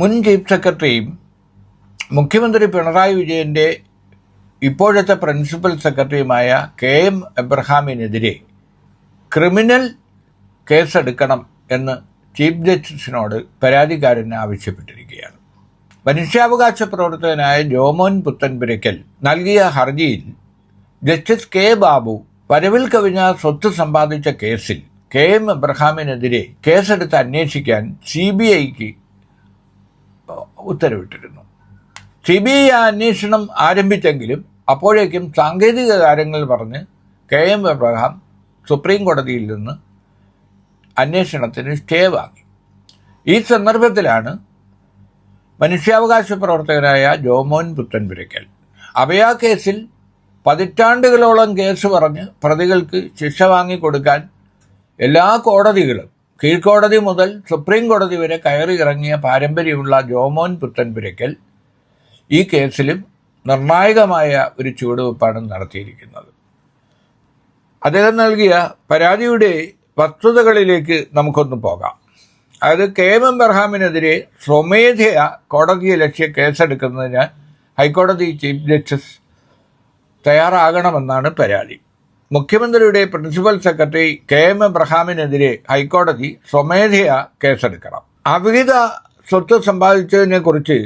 മുൻ ചീഫ് സെക്രട്ടറിയും മുഖ്യമന്ത്രി പിണറായി വിജയൻ്റെ ഇപ്പോഴത്തെ പ്രിൻസിപ്പൽ സെക്രട്ടറിയുമായ KM എബ്രഹാമിനെതിരെ ക്രിമിനൽ കേസെടുക്കണം എന്ന് ചീഫ് ജസ്റ്റിസിനോട് പരാതിക്കാരൻ ആവശ്യപ്പെട്ടിരിക്കുകയാണ്. മനുഷ്യാവകാശ പ്രവർത്തകനായ ജോമോൻ പുത്തൻപുരയ്ക്കൽ നൽകിയ ഹർജിയിൽ ജസ്റ്റിസ് K. ബാബു വരവിൽ കവിഞ്ഞ സ്വത്ത് സമ്പാദിച്ച കേസിൽ KM എബ്രഹാമിനെതിരെ കേസെടുത്ത് അന്വേഷിക്കാൻ CBIക്ക് ഉത്തരവിട്ടിരുന്നു. CBI ആ അന്വേഷണം ആരംഭിച്ചെങ്കിലും അപ്പോഴേക്കും സാങ്കേതിക കാര്യങ്ങൾ പറഞ്ഞ് KM എബ്രഹാം സുപ്രീം കോടതിയിൽ നിന്ന് അന്വേഷണത്തിന് സ്റ്റേ വാങ്ങി. ഈ സന്ദർഭത്തിലാണ് മനുഷ്യാവകാശ പ്രവർത്തകനായ ജോമോൻ പുത്തൻപുരയ്ക്കൽ അഭയ കേസിൽ പതിറ്റാണ്ടുകളോളം കേസ് പറഞ്ഞ് പ്രതികൾക്ക് ശിക്ഷ വാങ്ങിക്കൊടുക്കാൻ എല്ലാ കോടതികളും കീഴ്ക്കോടതി മുതൽ സുപ്രീം കോടതി വരെ കയറി ഇറങ്ങിയ പാരമ്പര്യമുള്ള ജോമോൻ പുത്തൻപുരയ്ക്കൽ ഈ കേസിലും നിർണായകമായ ഒരു ചുവടുവെപ്പാണ് നടത്തിയിരിക്കുന്നത്. അദ്ദേഹം നൽകിയ പരാതിയുടെ വസ്തുതകളിലേക്ക് നമുക്കൊന്ന് പോകാം. അതായത് KM എബ്രഹാമിനെതിരെ സ്വമേധയാ കോടതിയെ ലക്ഷ്യ കേസെടുക്കുന്നതിന് ഹൈക്കോടതി ചീഫ് ജസ്റ്റിസ് തയ്യാറാകണമെന്നാണ് പരാതി. മുഖ്യമന്ത്രിയുടെ പ്രിൻസിപ്പൽ സെക്രട്ടറി KM എബ്രഹാമിനെതിരെ ഹൈക്കോടതി സ്വമേധയാ കേസെടുക്കണം. അവിഹിത സ്വത്ത് സമ്പാദിച്ചതിനെക്കുറിച്ച്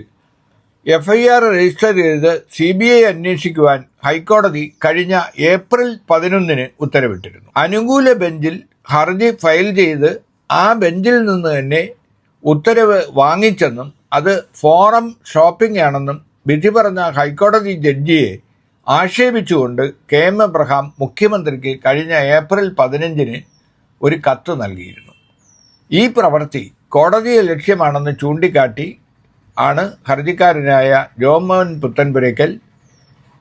FIR രജിസ്റ്റർ ചെയ്ത് CBI അന്വേഷിക്കുവാൻ ഹൈക്കോടതി കഴിഞ്ഞ ഏപ്രിൽ 11 ഉത്തരവിട്ടിരുന്നു. അനുകൂല ബെഞ്ചിൽ ഹർജി ഫയൽ ചെയ്ത് ആ ബെഞ്ചിൽ നിന്ന് തന്നെ ഉത്തരവ് വാങ്ങിച്ചെന്നും അത് ഫോറം ഷോപ്പിംഗ് ആണെന്നും വിധി പറഞ്ഞ ഹൈക്കോടതി ജഡ്ജിയെ ആക്ഷേപിച്ചുകൊണ്ട് KM എബ്രഹാം മുഖ്യമന്ത്രിക്ക് കഴിഞ്ഞ ഏപ്രിൽ 15 ഒരു കത്ത് നൽകിയിരുന്നു. ഈ പ്രവൃത്തി കോടതിയെ ലക്ഷ്യമാണെന്ന് ചൂണ്ടിക്കാട്ടി ആണ് ഹർജിക്കാരനായ ജോമോൻ പുത്തൻപുരയ്ക്കൽ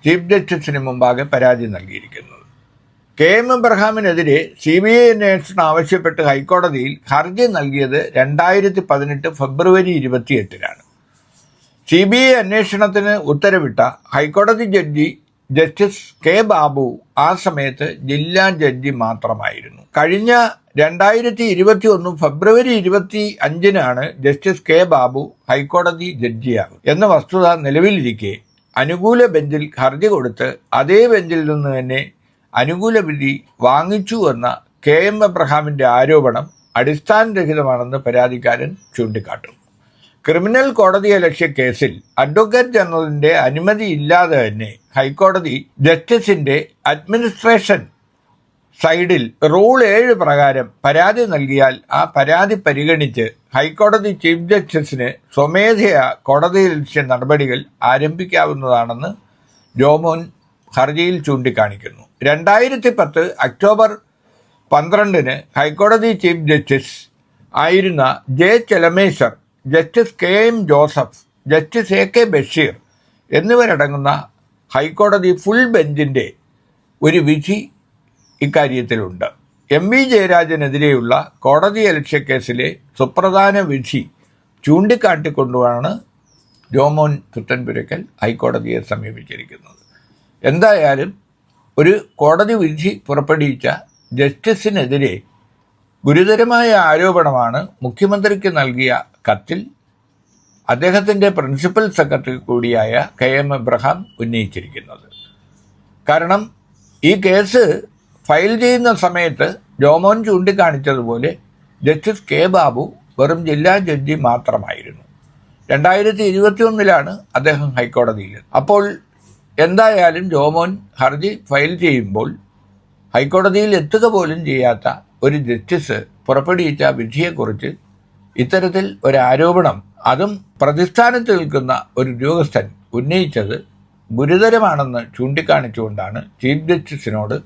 ചീഫ് ജസ്റ്റിസിന് മുമ്പാകെ പരാതി നൽകിയിരിക്കുന്നത്. KM എബ്രഹാമിനെതിരെ CBI അന്വേഷണം ആവശ്യപ്പെട്ട് ഹൈക്കോടതിയിൽ ഹർജി നൽകിയത് 2018 ഫെബ്രുവരി 28 CBI അന്വേഷണത്തിന് ഉത്തരവിട്ട ഹൈക്കോടതി ജഡ്ജി ജസ്റ്റിസ് K. ബാബു ആ സമയത്ത് ജില്ലാ ജഡ്ജി മാത്രമായിരുന്നു. കഴിഞ്ഞ 2021 ഫെബ്രുവരി 25 ജസ്റ്റിസ് K. ബാബു ഹൈക്കോടതി ജഡ്ജിയാകും എന്ന വസ്തുത നിലവിലിരിക്കെ അനുകൂല ബെഞ്ചിൽ ഹർജി കൊടുത്ത് അതേ ബെഞ്ചിൽ നിന്ന് തന്നെ അനുകൂല വിധി വാങ്ങിച്ചു എന്ന KM എബ്രഹാമിൻ്റെ ആരോപണം അടിസ്ഥാനരഹിതമാണെന്ന് പരാതിക്കാരൻ ചൂണ്ടിക്കാട്ടുന്നു. ക്രിമിനൽ കോടതിയലക്ഷ്യ കേസിൽ അഡ്വക്കേറ്റ് ജനറലിൻ്റെ അനുമതിയില്ലാതെ തന്നെ ഹൈക്കോടതി ജസ്റ്റിസിൻ്റെ അഡ്മിനിസ്ട്രേഷൻ സൈഡിൽ റൂൾ 7 പ്രകാരം പരാതി നൽകിയാൽ ആ പരാതി പരിഗണിച്ച് ഹൈക്കോടതി ചീഫ് ജസ്റ്റിസിന് സ്വമേധയാ കോടതിയലക്ഷ്യ നടപടികൾ ആരംഭിക്കാവുന്നതാണെന്ന് ജോമോൻ ഹർജിയിൽ ചൂണ്ടിക്കാണിക്കുന്നു. 2010 ഒക്ടോബർ 12 ഹൈക്കോടതി ചീഫ് ജസ്റ്റിസ് ആയിരുന്ന J. Chelameswar, justice KM Joseph, justice AK Basheer എന്നിവരടങ്ങുന്ന ഹൈക്കോടതി ഫുൾ ബെഞ്ചിൻ്റെ ഒരു വിധി ഇക്കാര്യത്തിലുണ്ട്. MV ജയരാജനെതിരെയുള്ള കോടതിയലക്ഷ്യ കേസിലെ സുപ്രധാന വിധി ചൂണ്ടിക്കാട്ടിക്കൊണ്ടുമാണ് ജോമോൻ പുത്തൻപുരയ്ക്കൽ ഹൈക്കോടതിയെ സമീപിച്ചിരിക്കുന്നത്. എന്തായാലും ഒരു കോടതി വിധി പുറപ്പെടുവിച്ച ജസ്റ്റിസിനെതിരെ ഗുരുതരമായ ആരോപണമാണ് മുഖ്യമന്ത്രിക്ക് നൽകിയ കത്തിൽ അദ്ദേഹത്തിൻ്റെ പ്രിൻസിപ്പൽ സെക്രട്ടറി കൂടിയായ KM എബ്രഹാം ഉന്നയിച്ചിരിക്കുന്നത്. കാരണം ഈ കേസ് ഫയൽ ചെയ്യുന്ന സമയത്ത് ജോമോൻ ചൂണ്ടിക്കാണിച്ചതുപോലെ ജസ്റ്റിസ് K. ബാബു വെറും ജില്ലാ ജഡ്ജി മാത്രമായിരുന്നു. 2021 അദ്ദേഹം ഹൈക്കോടതിയിൽ. അപ്പോൾ എന്തായാലും ജോമോൻ ഹർജി ഫയൽ ചെയ്യുമ്പോൾ ഹൈക്കോടതിയിൽ എത്തുക പോലും ചെയ്യാത്ത ഒരു ജസ്റ്റിസ് പുറപ്പെടുവിച്ച വിധിയെക്കുറിച്ച് ഇത്തരത്തിൽ ഒരു ആരോപണം, അതും പ്രതിസ്ഥാനത്ത് നിൽക്കുന്ന ഒരു ഉദ്യോഗസ്ഥൻ ഉന്നയിച്ചത് ഗുരുതരമാണെന്ന് ചൂണ്ടിക്കാണിച്ചുകൊണ്ടാണ് ചീഫ് ജസ്റ്റിസിനോട്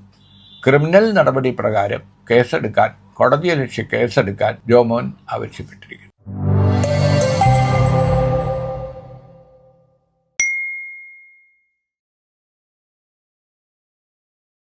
ക്രിമിനൽ നടപടി പ്രകാരം കേസെടുക്കാൻ, കോടതിയലക്ഷ്യ കേസെടുക്കാൻ ജോമോൻ ആവശ്യപ്പെട്ടിരിക്കുന്നത്.